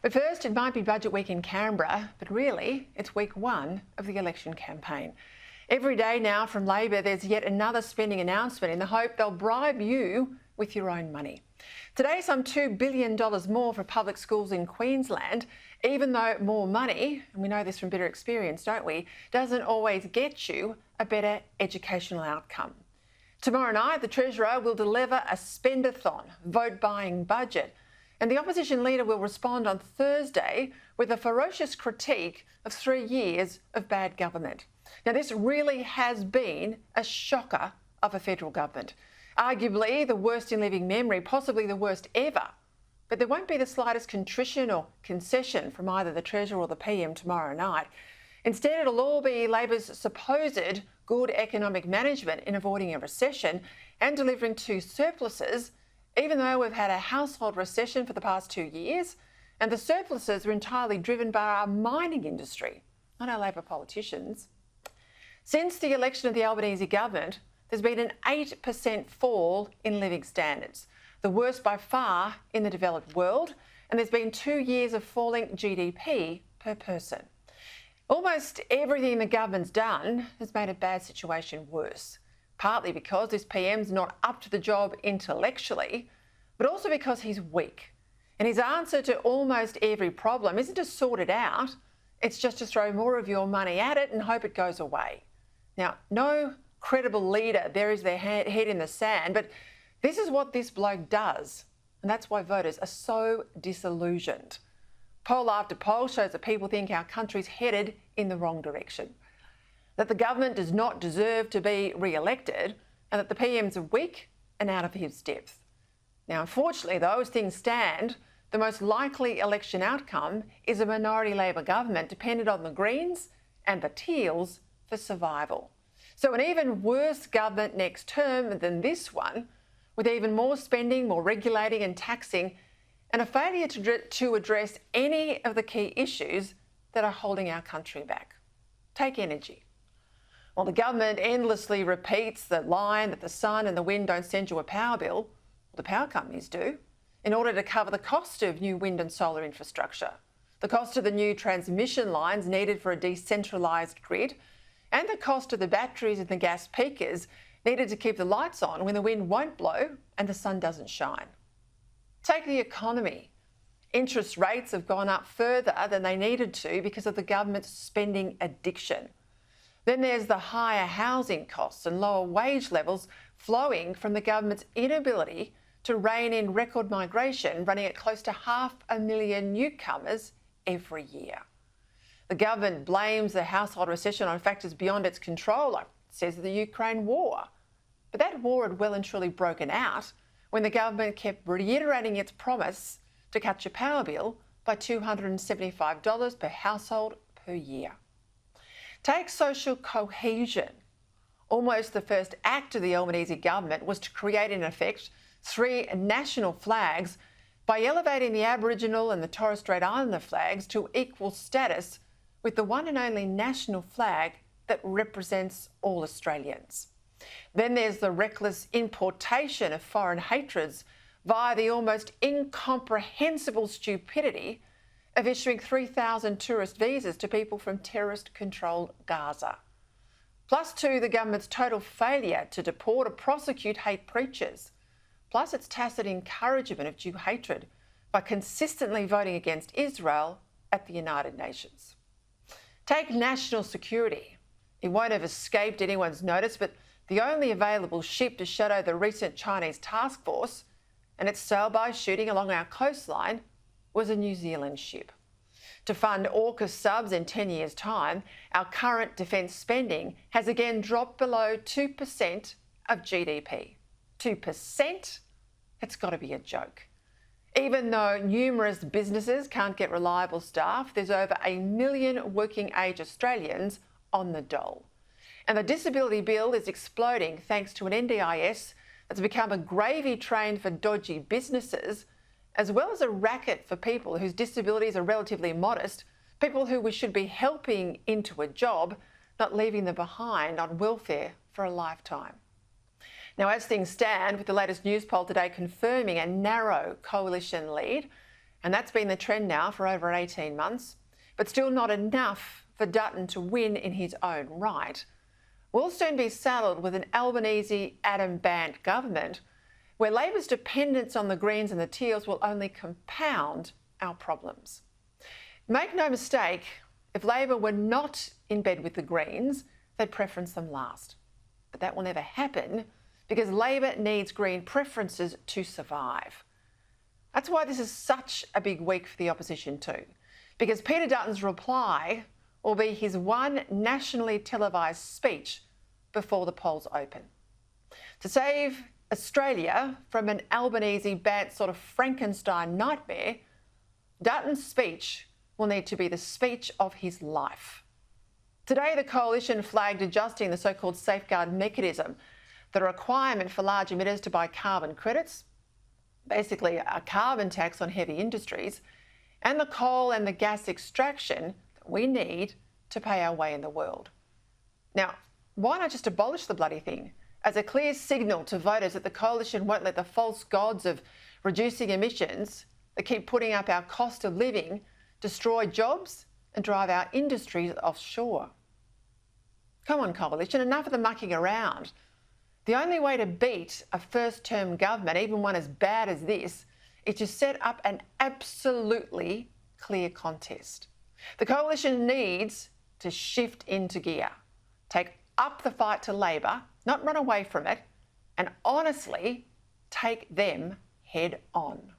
But first, it might be budget week in Canberra, but really, it's week one of the election campaign. Every day now from Labor, there's yet another spending announcement in the hope they'll bribe you with your own money. Today, some $2 billion more for public schools in Queensland, even though more money, and we know this from bitter experience, don't we, doesn't always get you a better educational outcome. Tomorrow night, the Treasurer will deliver a spendathon, vote-buying budget, and the opposition leader will respond on Thursday with a ferocious critique of 3 years of bad government. Now, this really has been a shocker of a federal government. Arguably the worst in living memory, possibly the worst ever. But there won't be the slightest contrition or concession from either the Treasurer or the PM tomorrow night. Instead, it'll all be Labor's supposed good economic management in avoiding a recession and delivering 2 surpluses, even though we've had a household recession for the past 2 years, and the surpluses were entirely driven by our mining industry, not our Labor politicians. Since the election of the Albanese government, there's been an 8% fall in living standards, the worst by far in the developed world, and there's been 2 years of falling GDP per person. Almost everything the government's done has made a bad situation worse, partly because this PM's not up to the job intellectually, but also because he's weak. And his answer to almost every problem isn't to sort it out, it's just to throw more of your money at it and hope it goes away. Now, no credible leader buries their head in the sand, but this is what this bloke does, and that's why voters are so disillusioned. Poll after poll shows that people think our country's headed in the wrong direction, that the government does not deserve to be re-elected, and that the PMs are weak and out of his depth. Now, unfortunately, though, as things stand, the most likely election outcome is a minority Labor government dependent on the Greens and the Teals for survival. So an even worse government next term than this one, with even more spending, more regulating and taxing, and a failure to address any of the key issues that are holding our country back. Take energy. While the government endlessly repeats the line that the sun and the wind don't send you a power bill, the power companies do, in order to cover the cost of new wind and solar infrastructure, the cost of the new transmission lines needed for a decentralised grid, and the cost of the batteries and the gas peakers needed to keep the lights on when the wind won't blow and the sun doesn't shine. Take the economy. Interest rates have gone up further than they needed to because of the government's spending addiction. Then there's the higher housing costs and lower wage levels flowing from the government's inability to rein in record migration, running at close to 500,000 newcomers every year. The government blames the household recession on factors beyond its control, like it says the Ukraine war. But that war had well and truly broken out when the government kept reiterating its promise to cut your power bill by $275 per household per year. Take social cohesion. Almost the first act of the Albanese government was to create, in effect, 3 national flags by elevating the Aboriginal and the Torres Strait Islander flags to equal status with the one and only national flag that represents all Australians. Then there's the reckless importation of foreign hatreds via the almost incomprehensible stupidity of issuing 3,000 tourist visas to people from terrorist-controlled Gaza. Plus, to the government's total failure to deport or prosecute hate preachers. Plus, its tacit encouragement of Jew hatred by consistently voting against Israel at the United Nations. Take national security. It won't have escaped anyone's notice, but the only available ship to shadow the recent Chinese task force and its sail-by shooting along our coastline was a New Zealand ship. To fund AUKUS subs in 10 years' time, our current defence spending has again dropped below 2% of GDP. 2%? It's got to be a joke. Even though numerous businesses can't get reliable staff, there's over 1 million working-age Australians on the dole. And the disability bill is exploding thanks to an NDIS that's become a gravy train for dodgy businesses, as well as a racket for people whose disabilities are relatively modest, people who we should be helping into a job, not leaving them behind on welfare for a lifetime. Now, as things stand, with the latest news poll today confirming a narrow coalition lead, And that's been the trend now for over 18 months, but still not enough for Dutton to win in his own right. We'll soon be saddled with an Albanese Adam Bandt government where Labor's dependence on the Greens and the Teals will only compound our problems. Make no mistake, if Labor were not in bed with the Greens, they'd preference them last. But that will never happen because Labor needs Green preferences to survive. That's why this is such a big week for the opposition too, because Peter Dutton's reply will be his one nationally televised speech before the polls open. To save Australia from an Albanese Bandt sort of Frankenstein nightmare, Dutton's speech will need to be the speech of his life. Today, the Coalition flagged adjusting the so-called safeguard mechanism, the requirement for large emitters to buy carbon credits, basically a carbon tax on heavy industries, and the coal and the gas extraction that we need to pay our way in the world. Now, why not just abolish the bloody thing as a clear signal to voters that the Coalition won't let the false gods of reducing emissions that keep putting up our cost of living destroy jobs and drive our industries offshore? Come on, Coalition, enough of the mucking around. The only way to beat a first-term government, even one as bad as this, is to set up an absolutely clear contest. The Coalition needs to shift into gear, take up the fight to Labor, not run away from it, and honestly take them head on.